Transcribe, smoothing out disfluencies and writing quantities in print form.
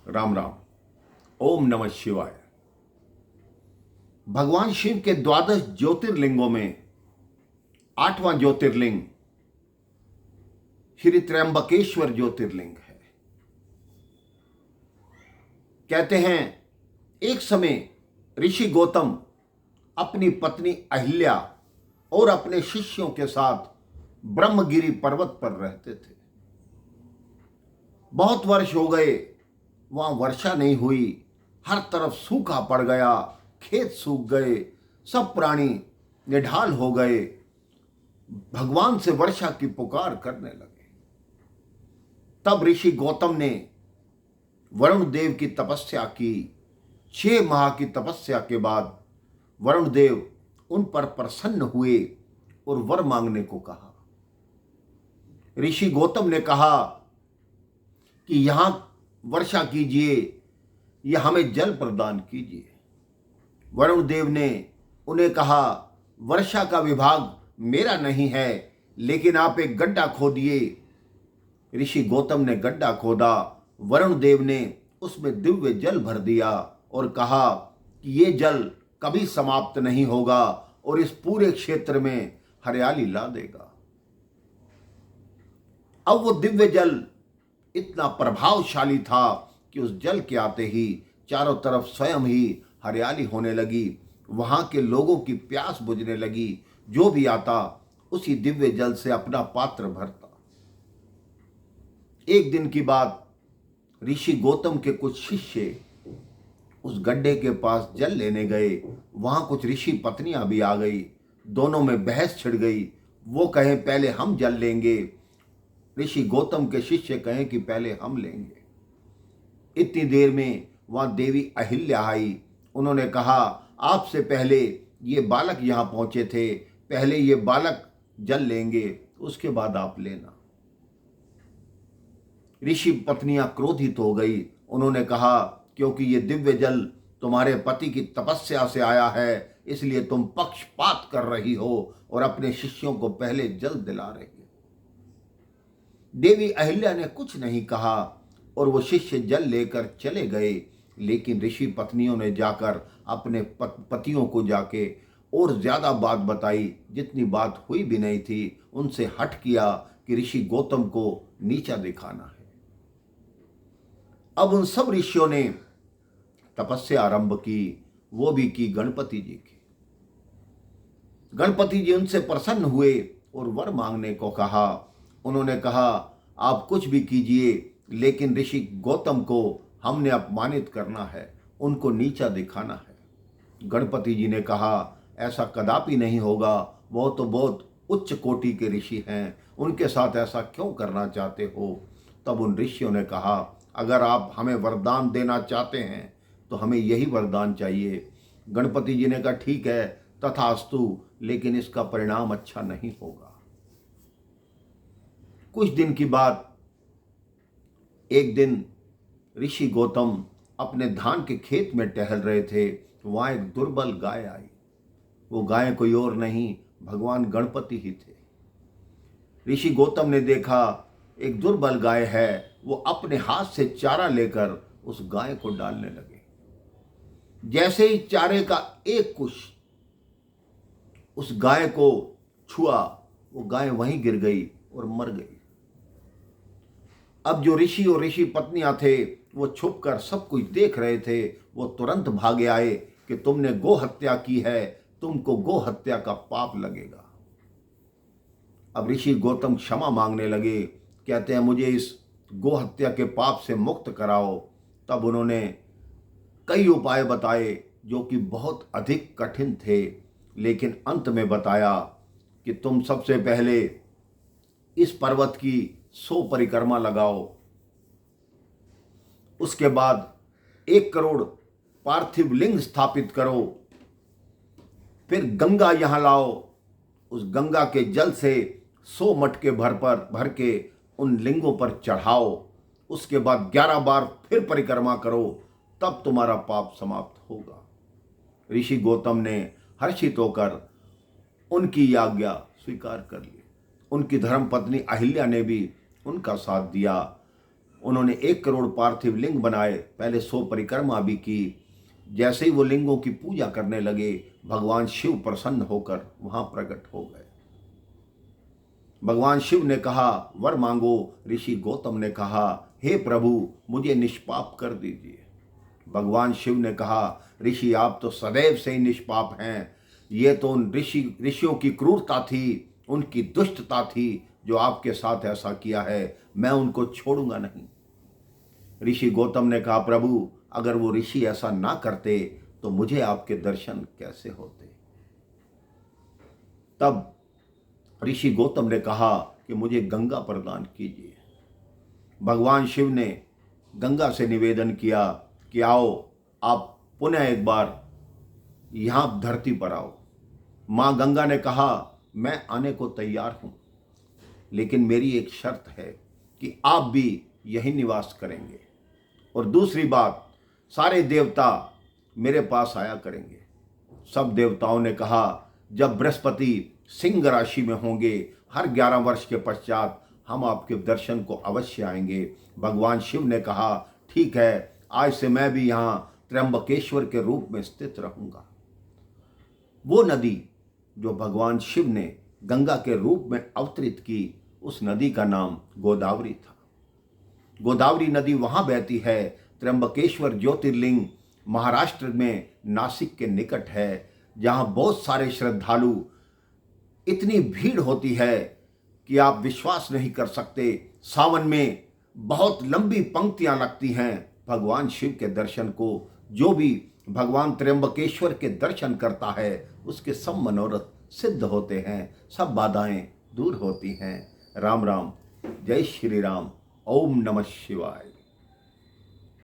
राम राम। ओम नमः शिवाय। भगवान शिव के द्वादश ज्योतिर्लिंगों में 8वां ज्योतिर्लिंग श्री त्र्यंबकेश्वर ज्योतिर्लिंग है। कहते हैं एक समय ऋषि गौतम अपनी पत्नी अहिल्या और अपने शिष्यों के साथ ब्रह्मगिरी पर्वत पर रहते थे। बहुत वर्ष हो गए, वहां वर्षा नहीं हुई, हर तरफ सूखा पड़ गया, खेत सूख गए, सब प्राणी निढाल हो गए, भगवान से वर्षा की पुकार करने लगे। तब ऋषि गौतम ने वरुण देव की तपस्या की। 6 माह की तपस्या के बाद वरुण देव उन पर प्रसन्न हुए और वर मांगने को कहा। ऋषि गौतम ने कहा कि यहां वर्षा कीजिए, यह हमें जल प्रदान कीजिए। वरुण देव ने उन्हें कहा, वर्षा का विभाग मेरा नहीं है, लेकिन आप एक गड्ढा खोदिए। ऋषि गौतम ने गड्ढा खोदा। वरुण देव ने उसमें दिव्य जल भर दिया और कहा कि ये जल कभी समाप्त नहीं होगा और इस पूरे क्षेत्र में हरियाली ला देगा। अब वो दिव्य जल इतना प्रभावशाली था कि उस जल के आते ही चारों तरफ स्वयं ही हरियाली होने लगी। वहां के लोगों की प्यास बुझने लगी। जो भी आता उसी दिव्य जल से अपना पात्र भरता। एक दिन की बात, ऋषि गौतम के कुछ शिष्य उस गड्ढे के पास जल लेने गए। वहां कुछ ऋषि पत्नियां भी आ गई। दोनों में बहस छिड़ गई। वो कहें पहले हम जल लेंगे, ऋषि गौतम के शिष्य कहें कि पहले हम लेंगे। इतनी देर में वहां देवी अहिल्या आई। उन्होंने कहा, आपसे पहले ये बालक यहां पहुंचे थे, पहले ये बालक जल लेंगे, उसके बाद आप लेना। ऋषि पत्नियां क्रोधित हो गई। उन्होंने कहा, क्योंकि ये दिव्य जल तुम्हारे पति की तपस्या से आया है, इसलिए तुम पक्षपात कर रही हो और अपने शिष्यों को पहले जल दिला रही हो। देवी अहिल्या ने कुछ नहीं कहा और वो शिष्य जल लेकर चले गए। लेकिन ऋषि पत्नियों ने जाकर अपने पतियों को जाके और ज्यादा बात बताई, जितनी बात हुई भी नहीं थी। उनसे हठ किया कि ऋषि गौतम को नीचा दिखाना है। अब उन सब ऋषियों ने तपस्या आरंभ की, वो भी की गणपति जी की। गणपति जी उनसे प्रसन्न हुए और वर मांगने को कहा। उन्होंने कहा, आप कुछ भी कीजिए, लेकिन ऋषि गौतम को हमने अपमानित करना है, उनको नीचा दिखाना है। गणपति जी ने कहा, ऐसा कदापि नहीं होगा, वो तो बहुत उच्च कोटि के ऋषि हैं, उनके साथ ऐसा क्यों करना चाहते हो। तब उन ऋषियों ने कहा, अगर आप हमें वरदान देना चाहते हैं तो हमें यही वरदान चाहिए। गणपति जी ने कहा, ठीक है, तथास्तु, लेकिन इसका परिणाम अच्छा नहीं होगा। कुछ दिन की बात, एक दिन ऋषि गौतम अपने धान के खेत में टहल रहे थे। वहां एक दुर्बल गाय आई। वो गाय कोई और नहीं, भगवान गणपति ही थे। ऋषि गौतम ने देखा एक दुर्बल गाय है। वो अपने हाथ से चारा लेकर उस गाय को डालने लगे। जैसे ही चारे का एक कुश उस गाय को छुआ, वो गाय वहीं गिर गई और मर गई। अब जो ऋषि और ऋषि पत्नियां थे, वो छुपकर सब कुछ देख रहे थे। वो तुरंत भागे आए कि तुमने गो हत्या की है, तुमको गो हत्या का पाप लगेगा। अब ऋषि गौतम क्षमा मांगने लगे। कहते हैं, मुझे इस गो हत्या के पाप से मुक्त कराओ। तब उन्होंने कई उपाय बताए जो कि बहुत अधिक कठिन थे, लेकिन अंत में बताया कि तुम सबसे पहले इस पर्वत की 100 परिक्रमा लगाओ। उसके बाद 1 करोड़ पार्थिव लिंग स्थापित करो। फिर गंगा यहां लाओ। उस गंगा के जल से 100 मटके भर के उन लिंगों पर चढ़ाओ। उसके बाद 11 बार फिर परिक्रमा करो, तब तुम्हारा पाप समाप्त होगा। ऋषि गौतम ने हर्षित होकर उनकी आज्ञा स्वीकार कर ली। उनकी धर्मपत्नी अहिल्या ने भी उनका साथ दिया उन्होंने 1 करोड़ पार्थिव लिंग बनाए, पहले 100 परिक्रमा भी की। जैसे ही वो लिंगों की पूजा करने लगे, भगवान शिव प्रसन्न होकर वहां प्रकट हो गए। भगवान शिव ने कहा, वर मांगो। ऋषि गौतम ने कहा, हे प्रभु, मुझे निष्पाप कर दीजिए। भगवान शिव ने कहा, ऋषि आप तो सदैव से ही निष्पाप हैं। ये तो ऋषियों की क्रूरता थी, उनकी दुष्टता थी जो आपके साथ ऐसा किया है। मैं उनको छोड़ूंगा नहीं। ऋषि गौतम ने कहा, प्रभु, अगर वो ऋषि ऐसा ना करते तो मुझे आपके दर्शन कैसे होते। तब ऋषि गौतम ने कहा कि मुझे गंगा प्रदान कीजिए। भगवान शिव ने गंगा से निवेदन किया कि आओ, आप पुनः एक बार यहाँ धरती पर आओ। माँ गंगा ने कहा, मैं आने को तैयार हूँ, लेकिन मेरी एक शर्त है कि आप भी यहीं निवास करेंगे। और दूसरी बात, सारे देवता मेरे पास आया करेंगे। सब देवताओं ने कहा, जब बृहस्पति सिंह राशि में होंगे, हर 11 वर्ष के पश्चात हम आपके दर्शन को अवश्य आएंगे। भगवान शिव ने कहा, ठीक है, आज से मैं भी यहाँ त्र्यंबकेश्वर के रूप में स्थित रहूंगा। वो नदी जो भगवान शिव ने गंगा के रूप में अवतरित की, उस नदी का नाम गोदावरी था। गोदावरी नदी वहां बहती है। त्र्यंबकेश्वर ज्योतिर्लिंग महाराष्ट्र में नासिक के निकट है, जहां बहुत सारे श्रद्धालु, इतनी भीड़ होती है कि आप विश्वास नहीं कर सकते। सावन में बहुत लंबी पंक्तियां लगती हैं भगवान शिव के दर्शन को। जो भी भगवान त्र्यंबकेश्वर के दर्शन करता है, उसके सब मनोरथ सिद्ध होते हैं, सब बाधाएं दूर होती हैं। राम राम, जय श्री राम, ओम नमः शिवाय।